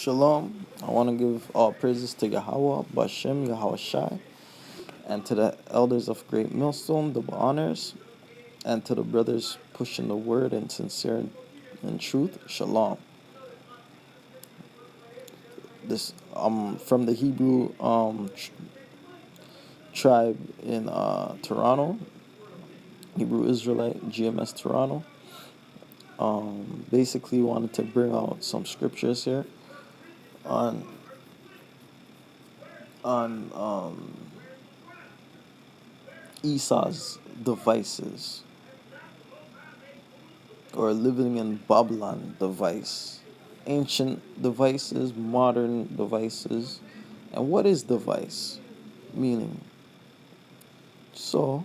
Shalom. I want to give all praises to Yahweh, Bashem, Yahweh Shai, and to the elders of Great Millstone, the honors, and to the brothers pushing the word and sincere and truth. Shalom. This from the Hebrew tribe in Toronto, Hebrew Israelite GMS Toronto. Basically wanted to bring out some scriptures here on on Esau's devices, or living in Babylon device. Ancient devices, modern devices. And what is device? Meaning. So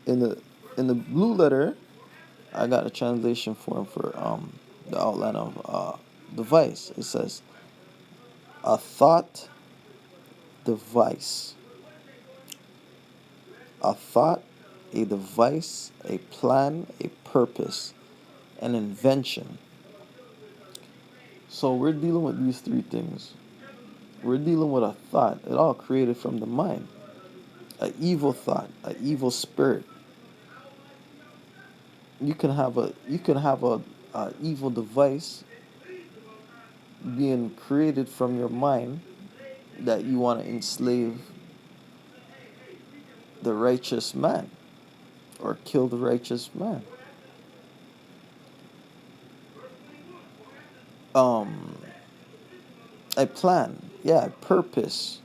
in the blue letter, I got a translation form for the outline of device. It says a thought device. A thought, a device, a plan, a purpose, an invention. So we're dealing with these three things. We're dealing with a thought. It all created from the mind. An evil thought, an evil spirit. You can have a evil device being created from your mind that you want to enslave the righteous man or kill the righteous man. A plan, yeah, a purpose.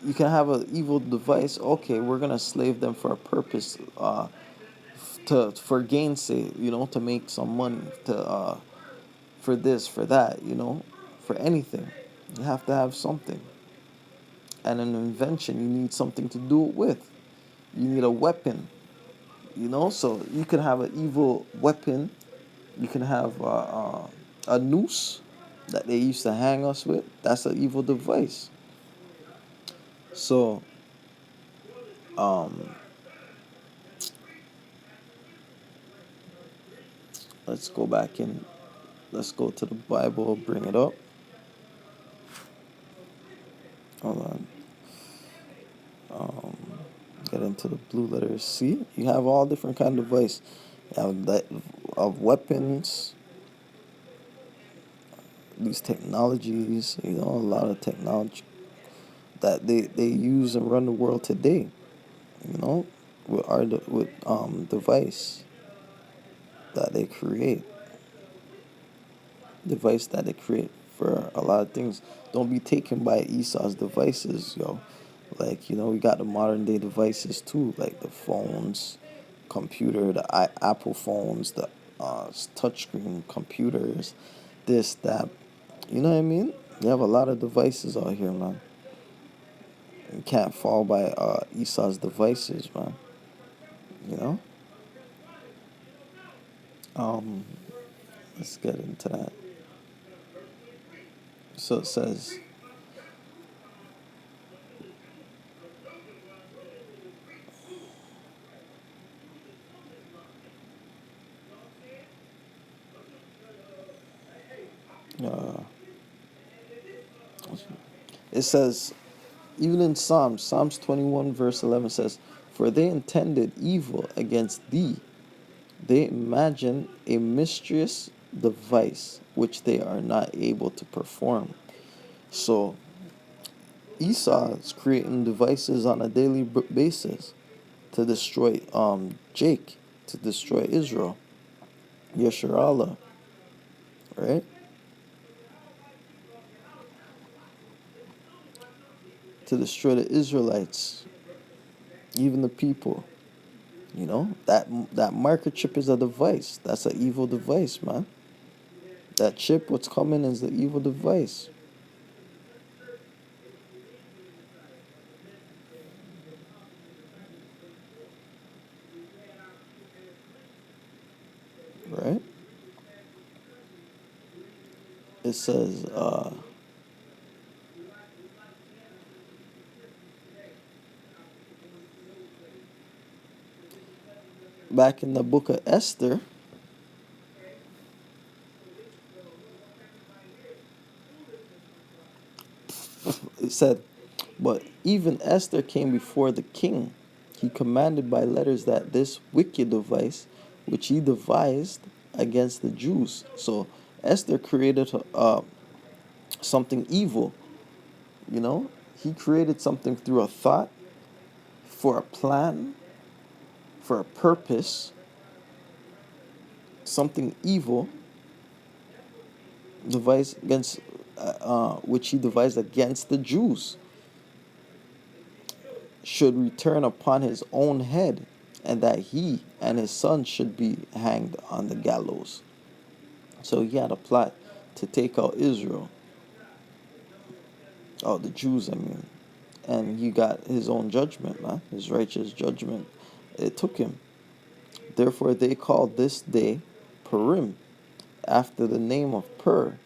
You can have an evil device. Okay, we're gonna slave them for a purpose, for gainsay, to make some money, for this, for that, for anything. You have to have something. And an invention, you need something to do it with. You need a weapon, so you can have an evil weapon. You can have a noose that they used to hang us with. That's an evil device. So, um, let's go back in. Let's go to the Bible, bring it up. Hold on. Um, get into the blue letters. See, you have all different kind of device. You have that of weapons, these technologies. A lot of technology that they use and run the world today. With our device that they create, device that they create for a lot of things. Don't be taken by Esau's devices, yo. Like, we got the modern day devices too, like the phones, computer, the Apple phones, the touchscreen computers, this, that. You know what I mean? You have a lot of devices out here, man. You can't fall by Esau's devices, man. You know? Let's get into that. So it says, uh, it says, even in Psalms 21 verse 11 says, for they intended evil against thee. They imagine a mischievous device which they are not able to perform. So Esau is creating devices on a daily basis to destroy Jake, to destroy Israel, Yasharallah, right? To destroy the Israelites, even the people. That marker chip is a device. That's an evil device, man. That chip, what's coming, is the evil device. Right? It says, back in the book of Esther, It said, but even Esther came before the king. He commanded by letters that this wicked device, which he devised against the Jews. So Esther created something evil, you know? He created something through a thought, for a plan, for a purpose, something evil devised against, which he devised against the Jews, should return upon his own head, and that he and his son should be hanged on the gallows. So he had a plot to take out Israel, the Jews, I mean. And he got his own judgment, man, his righteous judgment. It took him. Therefore, they called this day Purim, after the name of Pur.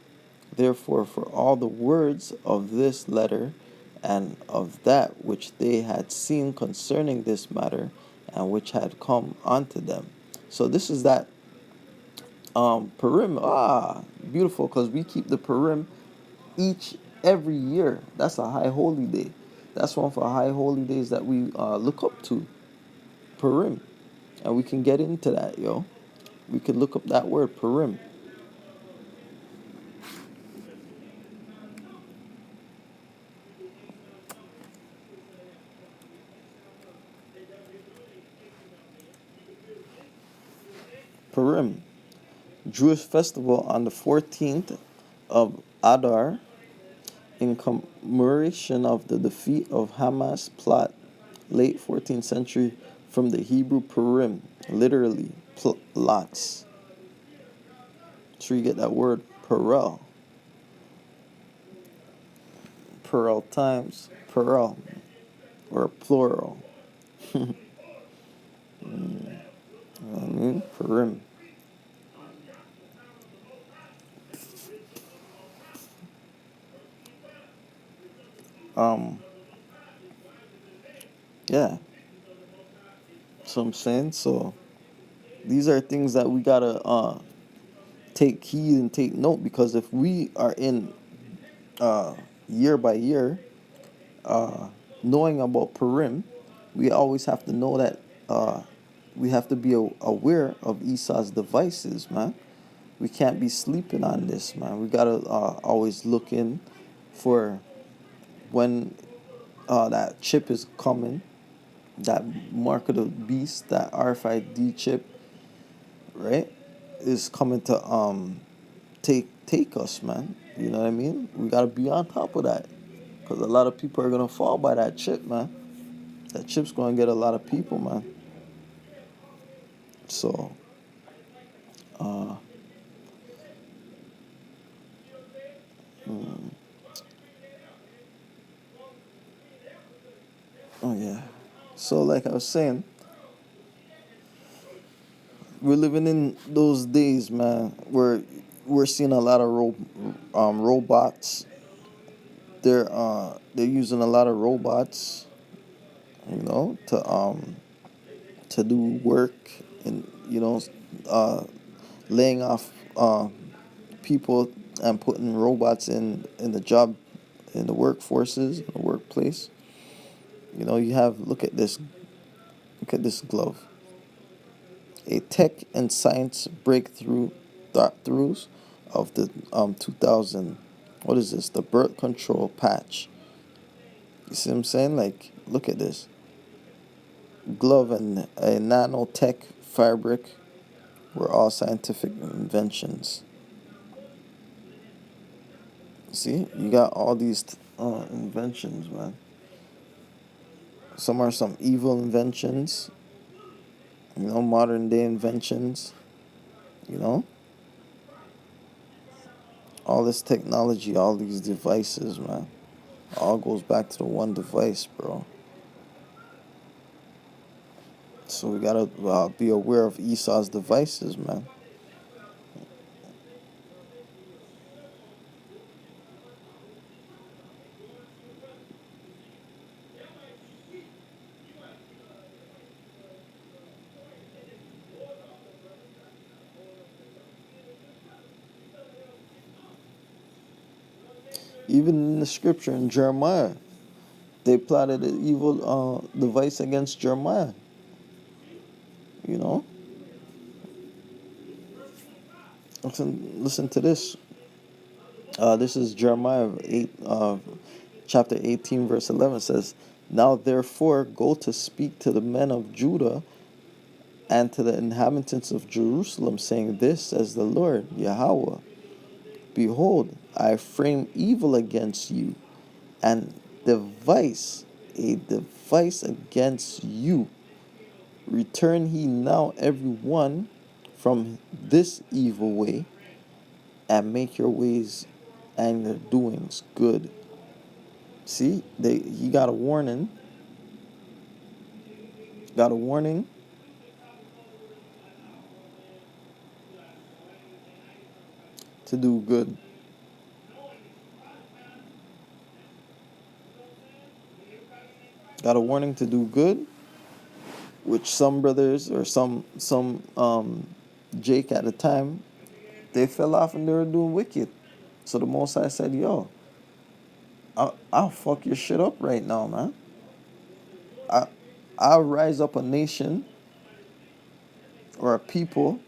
Therefore, for all the words of this letter and of that which they had seen concerning this matter, and which had come unto them. So this is that Purim. Beautiful, because we keep the Purim every year. That's a high holy day. That's one for high holy days that we look up to, Purim. And we can get into that, yo. We could look up that word, Purim. Purim, Jewish festival on the 14th of Adar, in commemoration of the defeat of Hamas plot, late 14th century, from the Hebrew Purim, literally plots. So you get that word Perel. Perel times Perel, or plural. I mean, Purim. Um, yeah. So I'm saying, so these are things that we gotta take heed and take note, because if we are in year by year knowing about Purim, we always have to know that we have to be aware of Esau's devices, man. We can't be sleeping on this, man. We gotta always look in for when that chip is coming, that mark of the beast, that RFID chip, right, is coming to take us, man. You know what I mean? We gotta be on top of that, because a lot of people are gonna fall by that chip, man. That chip's gonna get a lot of people, man. So, uh, mm, oh yeah. So, like I was saying, we're living in those days, man, where we're seeing a lot of robots. They're using a lot of robots, to do work, and uh, laying off people and putting robots in the job, in the workforces, in the workplace. You have look at this glove. A tech and science breakthroughs of the 2000. What is this? The birth control patch. You see what I'm saying? Like, look at this glove and a nanotech fabric were all scientific inventions. See, you got all these inventions, man. Some are some evil inventions, modern day inventions, you know, all this technology, all these devices, man. All goes back to the one device, bro. So we gotta be aware of Esau's devices, man. Even in the scripture in Jeremiah, they plotted an evil device against Jeremiah. You know, listen to this. This is Jeremiah 8, chapter 18, verse 11 says, "Now therefore go to speak to the men of Judah and to the inhabitants of Jerusalem, saying, This says the Lord, Yahweh, Behold, I frame evil against you, and device, a device against you. Return ye now every one from this evil way, and make your ways and your doings good." See, he got a warning. Got a warning to do good. Got a warning to do good, which some brothers or some Jake at the time, they fell off and they were doing wicked. So the Most High said, "Yo, I'll fuck your shit up right now, man. I I'll rise up a nation or a people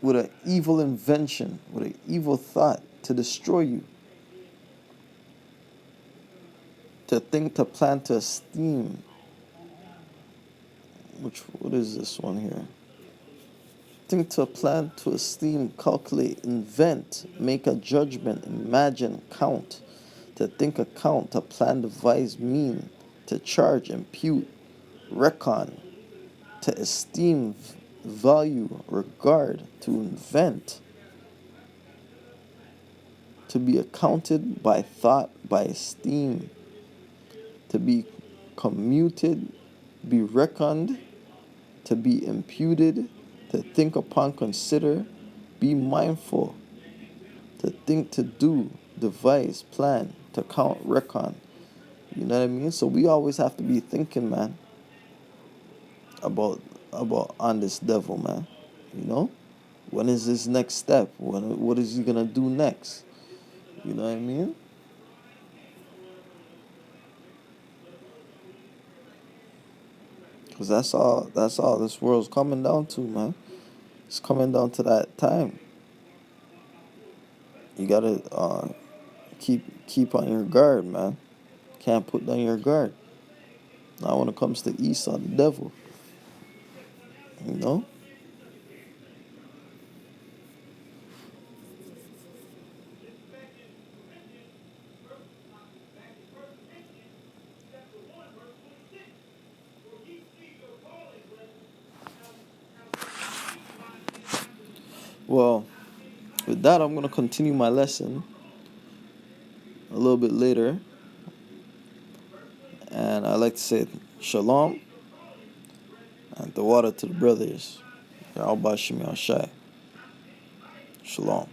with an evil invention, with an evil thought to destroy you, to think, to plan, to esteem." What is this one here? Think, to plan, to esteem, calculate, invent, make a judgment, imagine, count, to think, account, to plan, devise, mean, to charge, impute, reckon, to esteem, value, regard, to invent, to be accounted by thought, by esteem, to be commuted, be reckoned, to be imputed, to think upon, consider, be mindful, to think, to do, devise, plan, to count, reckon. You know what I mean? So we always have to be thinking, man, about on this devil, man. You know? When is his next step? What is he gonna do next? You know what I mean? Because that's all this world's coming down to, man. It's coming down to that time. You gotta keep on your guard, man. Can't put down your guard. Not when it comes to Esau, the devil. You know? Well, with that, I'm gonna continue my lesson a little bit later, and I like to say shalom and the water to the brothers. Y'all Shai. Shalom.